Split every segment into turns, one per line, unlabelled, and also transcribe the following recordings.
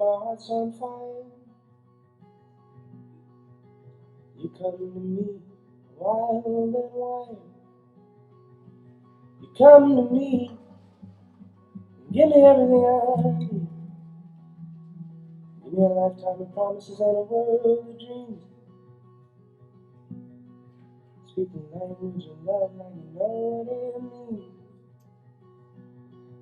my heart's on fire. You come to me wild and wild. You come to me and give me everything I need. Give me a lifetime of promises and a world of dreams. Speak the language of love like you know what it means.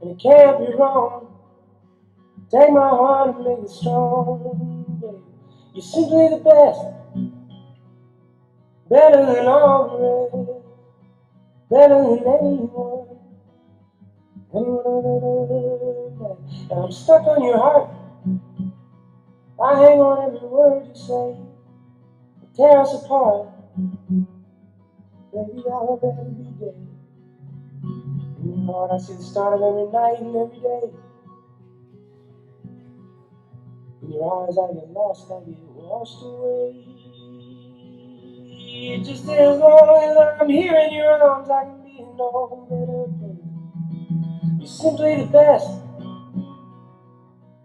And it can't be wrong. Take my heart and make it strong, baby. You're simply the best, better than all the rest, better than anyone I've ever met. And I'm stuck on your heart. I hang on every word you say. Tear us apart, baby. I'll rather be dead. In your heart, I see the start of every night and every day. In your eyes, I get lost, I get washed away. Just as long as I'm here in your arms, I can be in no better place. You're simply the best,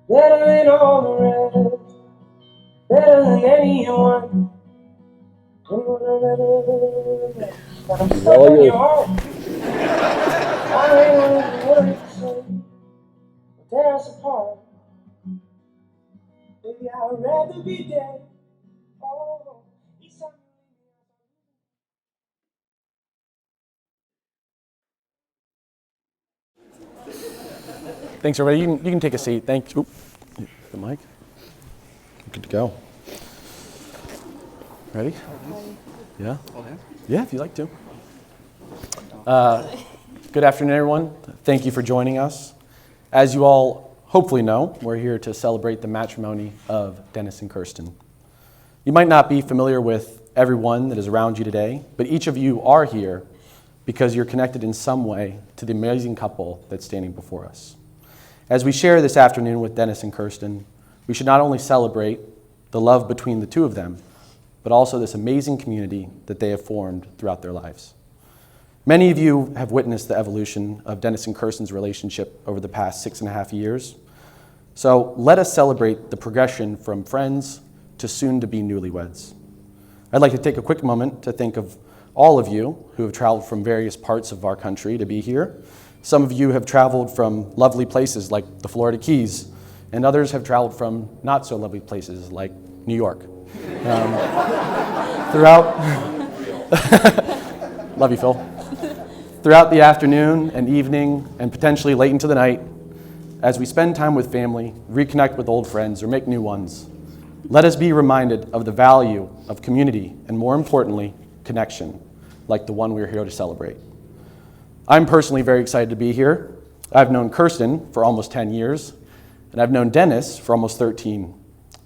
better than all the rest, better than anyone I've ever met. And I'm stuck on your heart. I ain't on every word you say. Tear us apart. Baby, I'd rather be dead. Oh, he's something.
Thanks, everybody. You can take a seat. Thanks. Oop, the mic. Good to go. Ready? Yeah? Yeah, if you'd like to. Good afternoon, everyone. Thank you for joining us. As you all hopefully know, we're here to celebrate the matrimony of Dennis and Kirstin. You might not be familiar with everyone that is around you today, but each of you are here because you're connected in some way to the amazing couple that's standing before us. As we share this afternoon with Dennis and Kirstin, we should not only celebrate the love between the two of them, but also this amazing community that they have formed throughout their lives. Many of you have witnessed the evolution of Dennis and Kirstin's relationship over the past 6.5 years. So let us celebrate the progression from friends to soon-to-be newlyweds. I'd like to take a quick moment to think of all of you who have traveled from various parts of our country to be here. Some of you have traveled from lovely places like the Florida Keys, and others have traveled from not so lovely places like New York. Love you, Phil. Throughout the afternoon and evening, and potentially late into the night, as we spend time with family, reconnect with old friends, or make new ones, let us be reminded of the value of community and, more importantly, connection, like the one we're here to celebrate. I'm personally very excited to be here. I've known Kirstin for almost 10 years, and I've known Dennis for almost 13.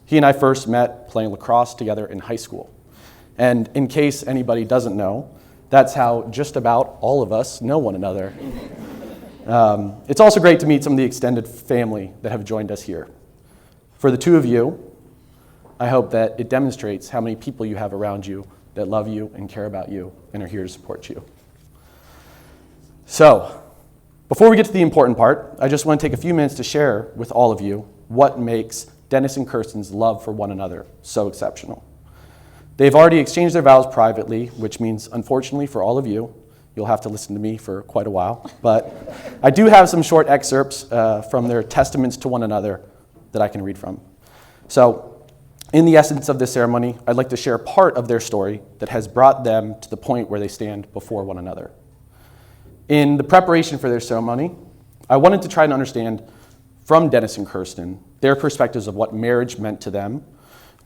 He and I first met playing lacrosse together in high school. And in case anybody doesn't know, that's how just about all of us know one another. It's also great to meet some of the extended family that have joined us here. For the two of you, I hope that it demonstrates how many people you have around you that love you and care about you and are here to support you. So, before we get to the important part, I just want to take a few minutes to share with all of you what makes Dennis and Kirstin's love for one another so exceptional. They've already exchanged their vows privately, which means, unfortunately for all of you, you'll have to listen to me for quite a while. But I do have some short excerpts from their testaments to one another that I can read from. So, in the essence of this ceremony, I'd like to share part of their story that has brought them to the point where they stand before one another. In the preparation for their ceremony, I wanted to try and understand from Dennis and Kirstin their perspectives of what marriage meant to them,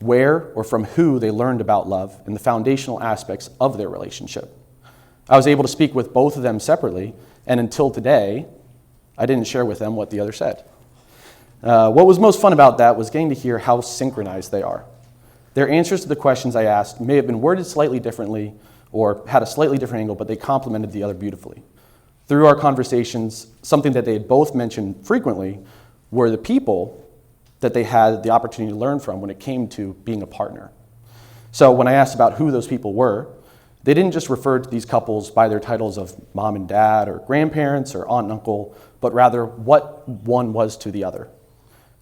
where or from who they learned about love, and the foundational aspects of their relationship. I was able to speak with both of them separately, and until today, I didn't share with them what the other said. What was most fun about that was getting to hear how synchronized they are. Their answers to the questions I asked may have been worded slightly differently or had a slightly different angle, but they complemented the other beautifully. Through our conversations, something that they had both mentioned frequently were the people that they had the opportunity to learn from when it came to being a partner. So when I asked about who those people were, they didn't just refer to these couples by their titles of mom and dad or grandparents or aunt and uncle, but rather what one was to the other.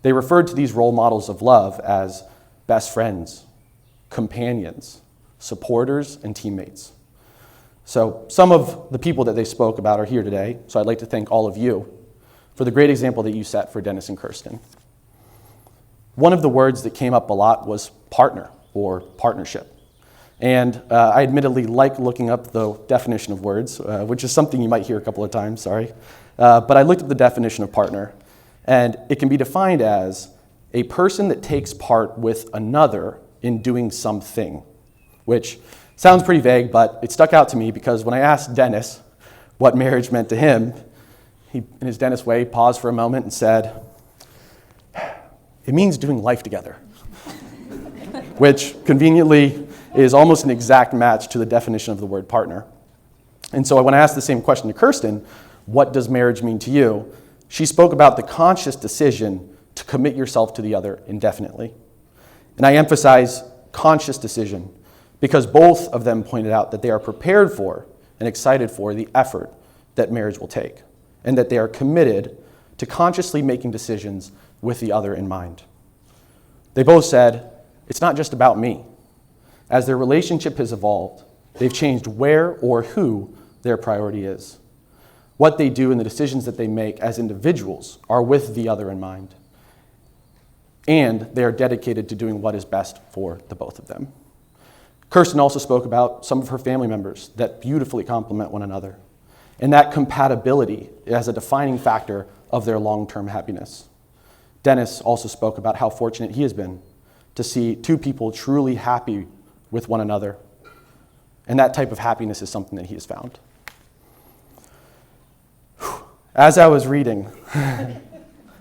They referred to these role models of love as best friends, companions, supporters, and teammates. So some of the people that they spoke about are here today, so I'd like to thank all of you for the great example that you set for Dennis and Kirstin. One of the words that came up a lot was partner or partnership. And I admittedly like looking up the definition of words, which is something you might hear a couple of times, sorry. But I looked up the definition of partner, and it can be defined as a person that takes part with another in doing something, which sounds pretty vague, but it stuck out to me because when I asked Dennis what marriage meant to him, he, in his Dennis way, paused for a moment and said, "It means doing life together," which conveniently is almost an exact match to the definition of the word partner. And so when I asked the same question to Kirstin, what does marriage mean to you? She spoke about the conscious decision to commit yourself to the other indefinitely. And I emphasize conscious decision because both of them pointed out that they are prepared for and excited for the effort that marriage will take, and that they are committed to consciously making decisions with the other in mind. They both said, it's not just about me. As their relationship has evolved, they've changed where or who their priority is. What they do and the decisions that they make as individuals are with the other in mind. And they are dedicated to doing what is best for the both of them. Kirstin also spoke about some of her family members that beautifully complement one another, and that compatibility as a defining factor of their long-term happiness. Dennis also spoke about how fortunate he has been to see two people truly happy with one another, and that type of happiness is something that he has found. As I was reading,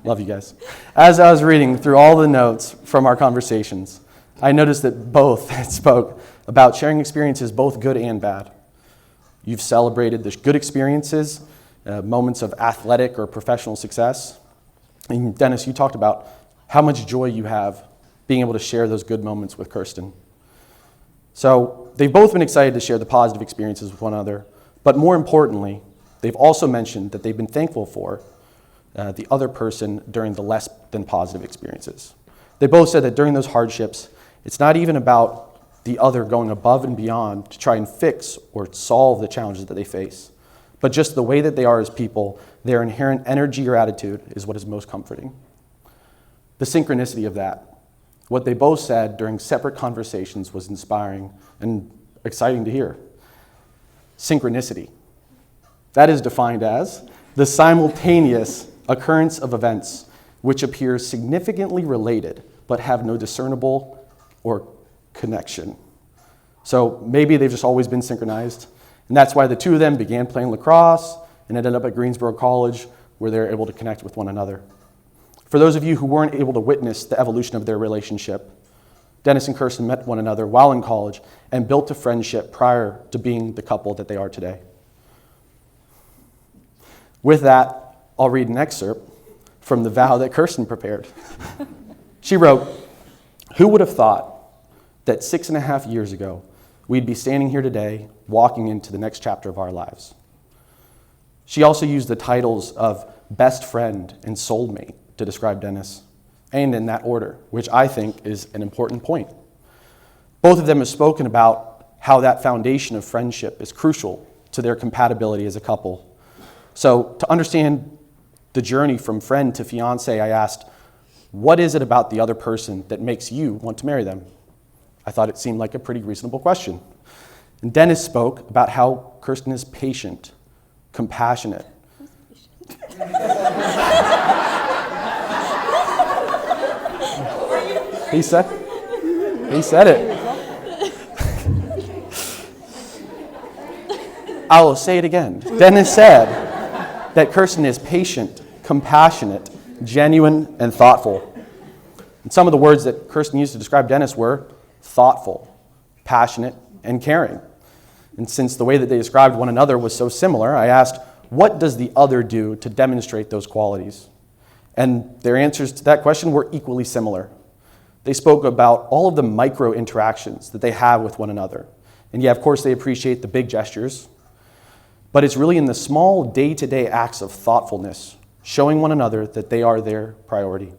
love you guys. As I was reading through all the notes from our conversations, I noticed that both spoke about sharing experiences, both good and bad. You've celebrated the good experiences, moments of athletic or professional success. And Dennis, you talked about how much joy you have being able to share those good moments with Kirstin. So they've both been excited to share the positive experiences with one another, but more importantly, they've also mentioned that they've been thankful for the other person during the less than positive experiences. They both said that during those hardships, it's not even about the other going above and beyond to try and fix or solve the challenges that they face, but just the way that they are as people, their inherent energy or attitude is what is most comforting. The synchronicity of that, what they both said during separate conversations, was inspiring and exciting to hear. Synchronicity. That is defined as the simultaneous occurrence of events which appear significantly related but have no discernible or connection. So maybe they've just always been synchronized, and that's why the two of them began playing lacrosse and ended up at Greensboro College, where they're able to connect with one another. For those of you who weren't able to witness the evolution of their relationship, Dennis and Kirstin met one another while in college and built a friendship prior to being the couple that they are today. With that, I'll read an excerpt from the vow that Kirstin prepared. She wrote, "Who would have thought that 6.5 years ago, we'd be standing here today, walking into the next chapter of our lives?" She also used the titles of best friend and soulmate to describe Dennis, and in that order, which I think is an important point. Both of them have spoken about how that foundation of friendship is crucial to their compatibility as a couple. So to understand the journey from friend to fiance, I asked, what is it about the other person that makes you want to marry them? I thought it seemed like a pretty reasonable question. And Dennis spoke about how Kirstin is patient, compassionate. He said it. I will say it again. Dennis said that Kirstin is patient, compassionate, genuine, and thoughtful. And some of the words that Kirstin used to describe Dennis were thoughtful, passionate, and caring. And since the way that they described one another was so similar, I asked, what does the other do to demonstrate those qualities? And their answers to that question were equally similar. They spoke about all of the micro interactions that they have with one another. And yeah, of course, they appreciate the big gestures, but it's really in the small day-to-day acts of thoughtfulness, showing one another that they are their priority.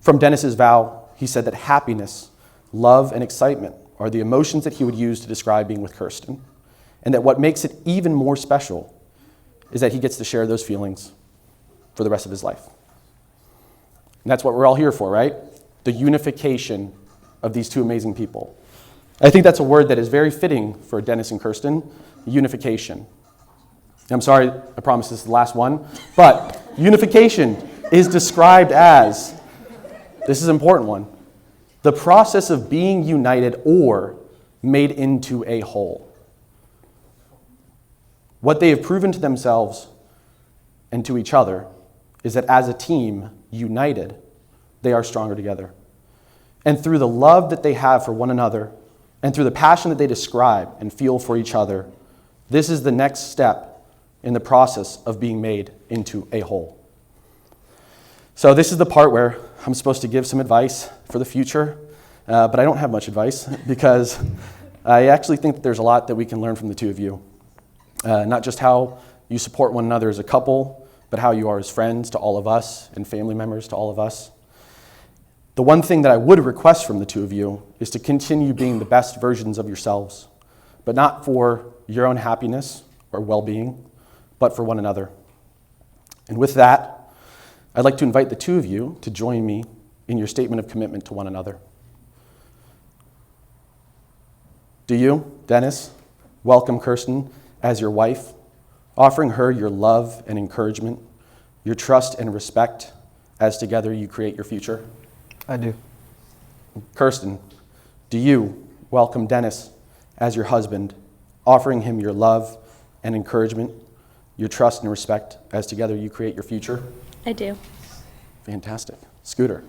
From Denis's vow, he said that happiness, love, and excitement are the emotions that he would use to describe being with Kirstin, and that what makes it even more special is that he gets to share those feelings for the rest of his life. And that's what we're all here for, right? The unification of these two amazing people. I think that's a word that is very fitting for Denis and Kirstin, unification. I'm sorry, I promise this is the last one, but unification is described as, this is an important one, the process of being united or made into a whole. What they have proven to themselves and to each other is that as a team, united, they are stronger together. And through the love that they have for one another, and through the passion that they describe and feel for each other, this is the next step in the process of being made into a whole. So this is the part where I'm supposed to give some advice for the future, but I don't have much advice because I actually think that there's a lot that we can learn from the two of you. Not just how you support one another as a couple, but how you are as friends to all of us and family members to all of us. The one thing that I would request from the two of you is to continue being the best versions of yourselves, but not for your own happiness or well-being, but for one another. And with that, I'd like to invite the two of you to join me in your statement of commitment to one another. Do you, Denis, welcome Kirstin as your wife, offering her your love and encouragement, your trust and respect as together you create your future?
I do.
Kirstin, do you welcome Denis as your husband, offering him your love and encouragement, your trust and respect as together you create your future?
I do.
Fantastic. Scooter.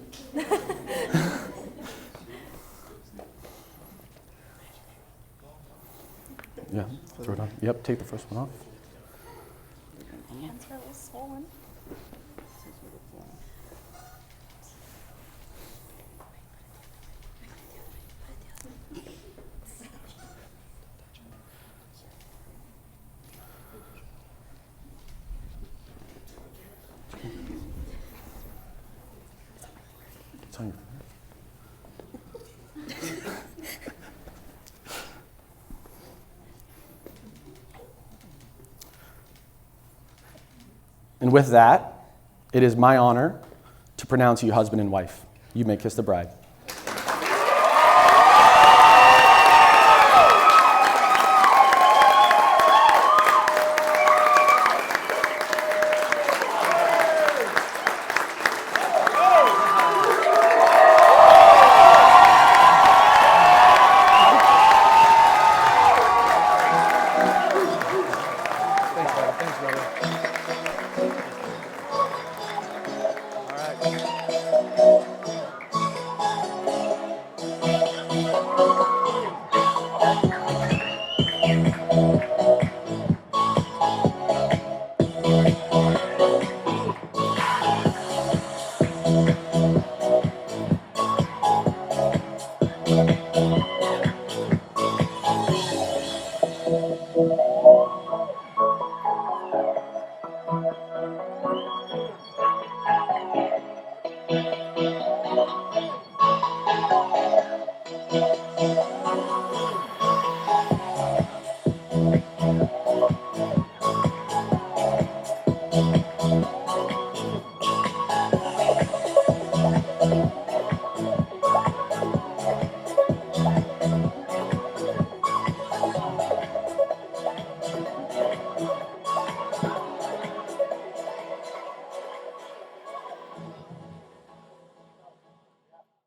Yeah, throw it on. Yep, take the first one off.
Hands are a little swollen.
It's on your And with that, it is my honor to pronounce you husband and wife. You may kiss the bride.
Thanks, brother. All right.